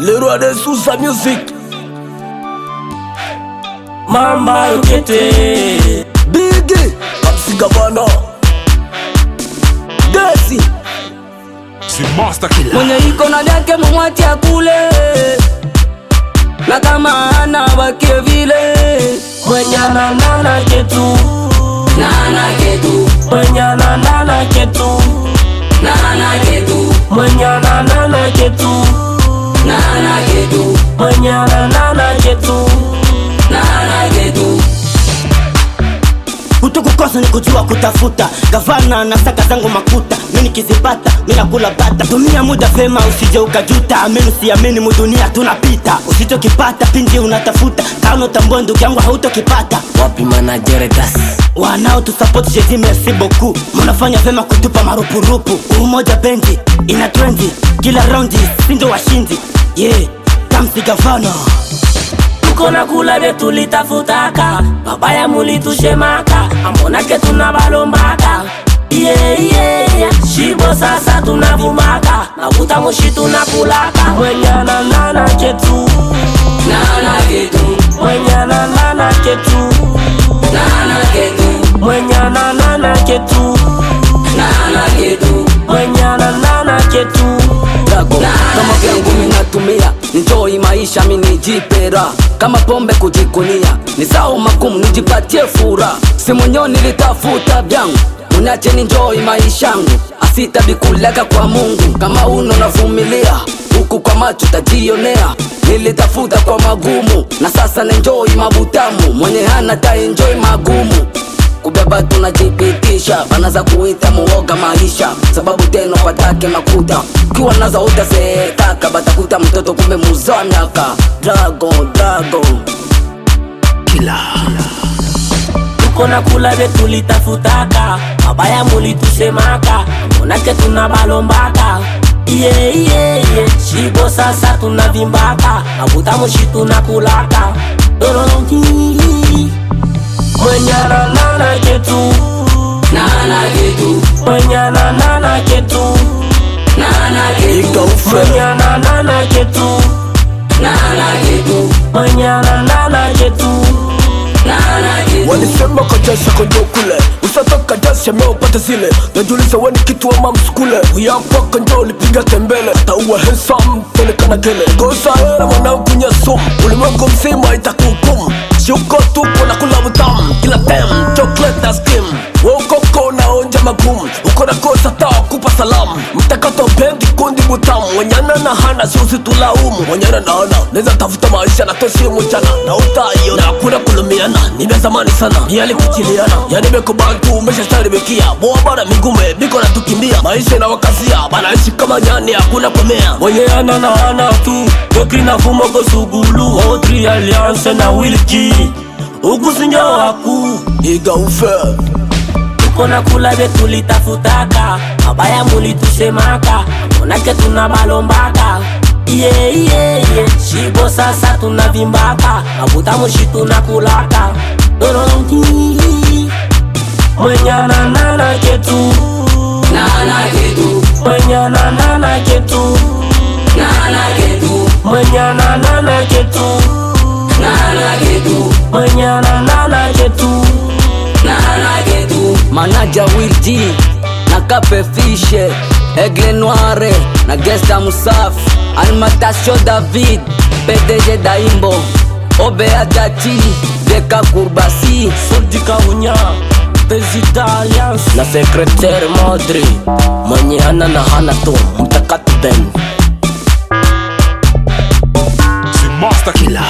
le roi de Sousa Music. Mamba ukete Biggie Kapsi Gavana Desi Si Master Killer. mwenye iko na vyake mumwati ya kule, na kama ana bakie vile. Mwenye ananana ketu, nana ketu. Mwenye ananana ketu, nana ketu. Mwenye ananana ketu, nana ketu. Mwenye ananana ketu, nana ketu. Kutokukosa ni kujua kutafuta. Gavana na saka zangu makuta, mimi nikizipata mina kula bata. Tumia muda vema usije ukajuta, ameni siameni mudunia tunapita. Usitokipata pindi unatafuta, kama utambua ndugu yangu hautokipata. Wapi manager das Wanao tu support jezi merci beaucoup. Mnafanya vema kutupa marupurupu. Umoja bendi ina trendi, kila roundi sindo washindi. Yeah, Kamsi Gavana. Kona kula betu litafutaka, babaya mulitushemaka, amonake tunabalombaka. Yeah, shibo sasa tunavumaka, mabuta mushi tunapulaka. Mwenye ananana ketu, nana ketu. Mwenye ananana ketu, nana ketu. Mwenye ananana ketu, nana ketu. Mwenye ananana ketu. Kama vyangu minatumia enjoy maisha minijipera, kama pombe kujikunia ni sao makumu nijipatie fura. Si mwenyo nilitafuta vyangu, uniache enjoy maisha yangu, asitabikuleka kwa Mungu. Kama uno navumilia huku kwa macho tajionea, nilitafuta kwa magumu na sasa enjoy mabutamu. Mwenye hana ta enjoy magumu, kubeba tunajipitisha, banaza kuita muoga maisha, sababu teno patake makuta. Kiwa naza utasetaka, batakuta mtoto kumbe muza miaka. Dragon Killer. Kona kula betu litafutaka, babaya mulitusemaka, monake tunabalombaka. Yeah, shibo sasa tunavimbaka, mabuta mushi tunakulaka. Mwenye ananana ketu, nana ketu. Mwenye ananana ketu, nana ketu. Mwenye ananana ketu, nana ketu. Mwenye ananana ketu, nana ketu. Walisema kajasha konjo kule, usatoka jasha mea upate zile. Najuliza weni kitu wa mamskule, uyapa konjo ulipiga tembele. Tauwa handsome, pelekana kele. Gosa hera mwanau kunya sumu, ulimwengu mzima itakuhukumu. Shuko tupo na kula utamu, kila tem, chocolate na skim. Wokoko na onja magumu, uko na kosa tao kupa salamu. Mtakato bendi kundi mutamu, wenyana na hana susi tulaumu. Wenyana na hana, neza tafuta maisha na tosi mchana. Na utayo, na kuna kulumiana, nime zamani sana, niyali kuchiliana. Yani meko bantu, umesha stari bekia. Boa bara migume, biko na tukimbia. Maisha na wakazia, banaishi kama nyani, hakuna kumea. Mwenye anana tu, Doki na fumo go sugulu. Audrey Alliance na Will G, Ugusinja waku Iga ufe Kona kula betu litafutaka, babaya mulitusemaka, monake tunabalombaka. Yeah, shibo sasa tunavimbaka, mabuta mushi tunakulaka. Mwenye ananana ketu, nana ketu. Mwenye ananana ketu, nana ketu. Mwenye ananana ketu, nana ketu. Mwenye ananana ketu, nana ketu. Manager Will G na Kape Fishe, Aigle Noire na Gesta Musafi, Almatasho David, PDG Daimbo, Obea Dati, Beka Kurbasi, Sodika Unya, Pesita Alliance na Secretary Modri. Mwenye hana na hana to, mtakatu ben. Si Master Killer.